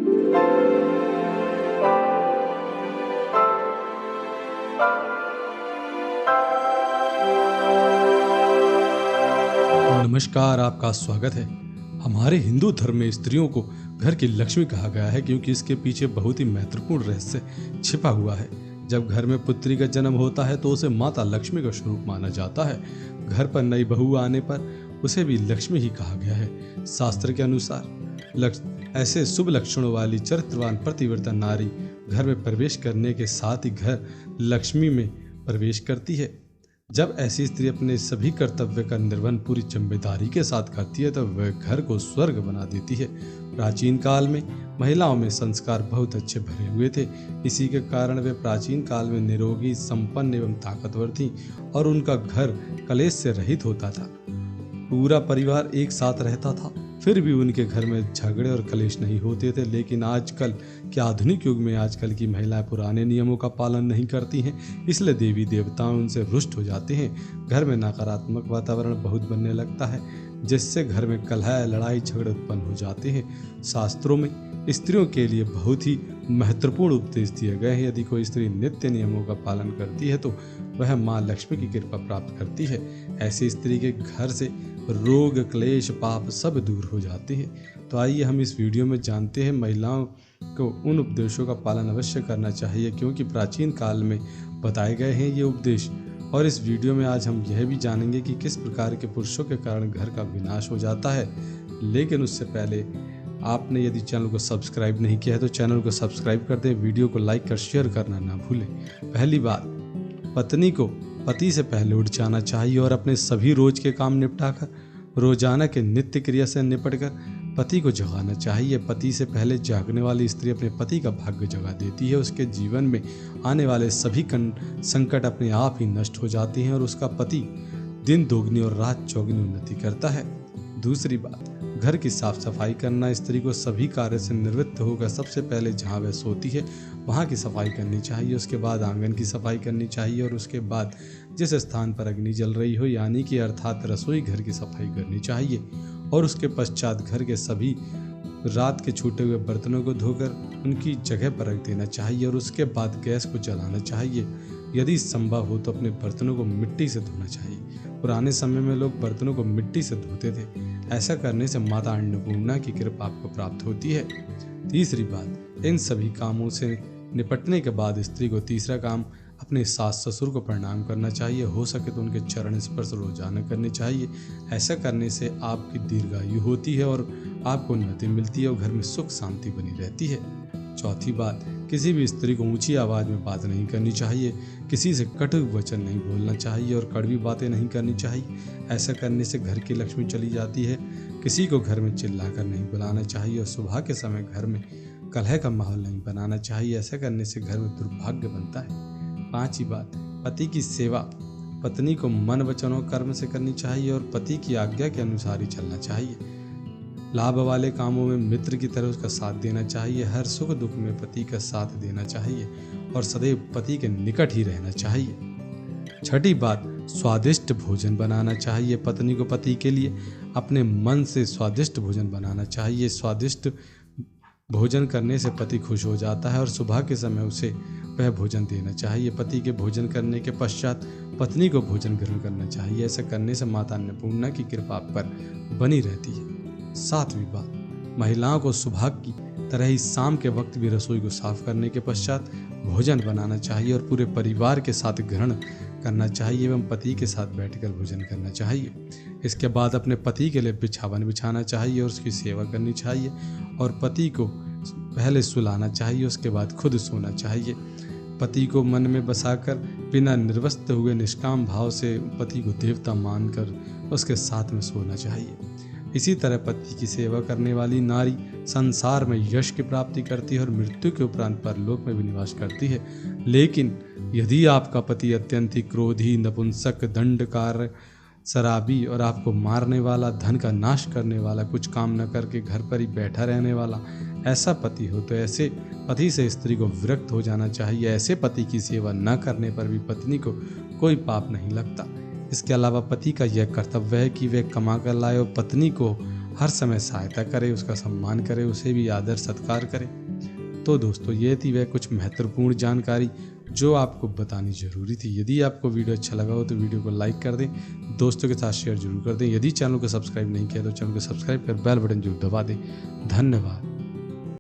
नमस्कार, आपका स्वागत है। हमारे हिंदू धर्म में स्त्रियों को घर की लक्ष्मी कहा गया है क्योंकि इसके पीछे बहुत ही महत्वपूर्ण रहस्य छिपा हुआ है। जब घर में पुत्री का जन्म होता है तो उसे माता लक्ष्मी का स्वरूप माना जाता है। घर पर नई बहू आने पर उसे भी लक्ष्मी ही कहा गया है। शास्त्र के अनुसार ऐसे शुभ लक्षणों वाली चरित्रवान पतिव्रता नारी घर में प्रवेश करने के साथ ही घर लक्ष्मी में प्रवेश करती है। जब ऐसी स्त्री अपने सभी कर्तव्य का निर्वहन पूरी जिम्मेदारी के साथ करती है तो वह घर को स्वर्ग बना देती है। प्राचीन काल में महिलाओं में संस्कार बहुत अच्छे भरे हुए थे। इसी के कारण वे प्राचीन काल में निरोगी, संपन्न एवं ताकतवर थीं और उनका घर कलेश से रहित होता था। पूरा परिवार एक साथ रहता था, फिर भी उनके घर में झगड़े और कलेश नहीं होते थे। लेकिन आजकल के आधुनिक युग में आजकल की महिलाएं पुराने नियमों का पालन नहीं करती हैं, इसलिए देवी देवता उनसे रुष्ट हो जाते हैं। घर में नकारात्मक वातावरण बहुत बनने लगता है, जिससे घर में कलह, लड़ाई झगड़े उत्पन्न हो जाते हैं। शास्त्रों में स्त्रियों के लिए बहुत ही महत्वपूर्ण उपदेश दिए गए हैं। यदि कोई स्त्री नित्य नियमों का पालन करती है तो वह माँ लक्ष्मी की कृपा प्राप्त करती है। ऐसी स्त्री के घर से रोग, क्लेश, पाप सब दूर हो जाते हैं। तो आइए हम इस वीडियो में जानते हैं महिलाओं को उन उपदेशों का पालन अवश्य करना चाहिए क्योंकि प्राचीन काल में बताए गए हैं ये उपदेश। और इस वीडियो में आज हम यह भी जानेंगे कि किस प्रकार के पुरुषों के कारण घर का विनाश हो जाता है। लेकिन उससे पहले आपने यदि चैनल को सब्सक्राइब नहीं किया है तो चैनल को सब्सक्राइब कर दें, वीडियो को लाइक कर शेयर करना ना भूलें। पहली बात, पत्नी को पति से पहले उठ जाना चाहिए और अपने सभी रोज के काम निपटाकर रोजाना के नित्य क्रिया से निपटकर पति को जगाना चाहिए। पति से पहले जागने वाली स्त्री अपने पति का भाग्य जगा देती है। उसके जीवन में आने वाले सभी संकट अपने आप ही नष्ट हो जाते हैं और उसका पति दिन दोगुनी और रात चौगुनी उन्नति करता है। दूसरी बात, घर की साफ सफाई करना। स्त्री को सभी कार्य से निवृत्त होकर सबसे पहले जहाँ वह सोती है वहाँ की सफाई करनी चाहिए। उसके बाद आंगन की सफाई करनी चाहिए और उसके बाद जिस स्थान पर अग्नि जल रही हो यानी कि अर्थात रसोई घर की सफाई करनी चाहिए। और उसके पश्चात घर के सभी रात के छूटे हुए बर्तनों को धोकर उनकी जगह पर रख देना चाहिए और उसके बाद गैस को जलाना चाहिए। यदि संभव हो तो अपने बर्तनों को मिट्टी से धोना चाहिए। पुराने समय में लोग बर्तनों को मिट्टी से धोते थे। ऐसा करने से माता अन्नपूर्णा की कृपा आपको प्राप्त होती है। तीसरी बात, इन सभी कामों से निपटने के बाद स्त्री को तीसरा काम अपने सास ससुर को प्रणाम करना चाहिए। हो सके तो उनके चरण स्पर्श रोजाना करने चाहिए। ऐसा करने से आपकी दीर्घायु होती है और आपको उन्नति मिलती है और घर में सुख शांति बनी रहती है। चौथी बात, किसी भी स्त्री को ऊंची आवाज में बात नहीं करनी चाहिए। किसी से कटु वचन नहीं बोलना चाहिए और कड़वी बातें नहीं करनी चाहिए। ऐसा करने से घर की लक्ष्मी चली जाती है। किसी को घर में चिल्लाकर नहीं बुलाना चाहिए और सुबह के समय घर में कलह का माहौल नहीं बनाना चाहिए। ऐसा करने से घर में दुर्भाग्य बनता है। पांचवी बात, पति की सेवा पत्नी को मन, वचन और कर्म से करनी चाहिए और पति की आज्ञा के अनुसार ही चलना चाहिए। लाभ वाले कामों में मित्र की तरह उसका साथ देना चाहिए। हर सुख दुख में पति का साथ देना चाहिए और सदैव पति के निकट ही रहना चाहिए। छठी बात, स्वादिष्ट भोजन बनाना चाहिए। पत्नी को पति के लिए अपने मन से स्वादिष्ट भोजन बनाना चाहिए। स्वादिष्ट भोजन करने से पति खुश हो जाता है और सुबह के समय उसे वह भोजन देना चाहिए। पति के भोजन करने के पश्चात पत्नी को भोजन ग्रहण करना चाहिए। ऐसा करने से माता अन्नपूर्णा की कृपा आप पर बनी रहती है। सातवीं बात, महिलाओं को सुबह की तरह ही शाम के वक्त भी रसोई को साफ करने के पश्चात भोजन बनाना चाहिए और पूरे परिवार के साथ ग्रहण करना चाहिए एवं पति के साथ बैठकर भोजन करना चाहिए। इसके बाद अपने पति के लिए बिछावन बिछाना चाहिए और उसकी सेवा करनी चाहिए और पति को पहले सुलाना चाहिए, उसके बाद खुद सोना चाहिए। पति को मन में बसाकर बिना निर्वस्त्र हुए निष्काम भाव से पति को देवता मानकर उसके साथ में सोना चाहिए। इसी तरह पति की सेवा करने वाली नारी संसार में यश की प्राप्ति करती है और मृत्यु के उपरांत परलोक में भी निवास करती है। लेकिन यदि आपका पति अत्यंत ही क्रोधी, नपुंसक, दंडकार, शराबी और आपको मारने वाला, धन का नाश करने वाला, कुछ काम न करके घर पर ही बैठा रहने वाला ऐसा पति हो तो ऐसे पति से स्त्री को विरक्त हो जाना चाहिए। ऐसे पति की सेवा न करने पर भी पत्नी को कोई पाप नहीं लगता। इसके अलावा पति का यह कर्तव्य है कि वह कमा कर लाए और पत्नी को हर समय सहायता करे, उसका सम्मान करे, उसे भी आदर सत्कार करे। तो दोस्तों ये थी वह कुछ महत्वपूर्ण जानकारी जो आपको बतानी ज़रूरी थी। यदि आपको वीडियो अच्छा लगा हो तो वीडियो को लाइक कर दें, दोस्तों के साथ शेयर जरूर कर दें। यदि चैनल को सब्सक्राइब नहीं किया तो चैनल को सब्सक्राइब कर बेल बटन जरूर दबा दें। धन्यवाद।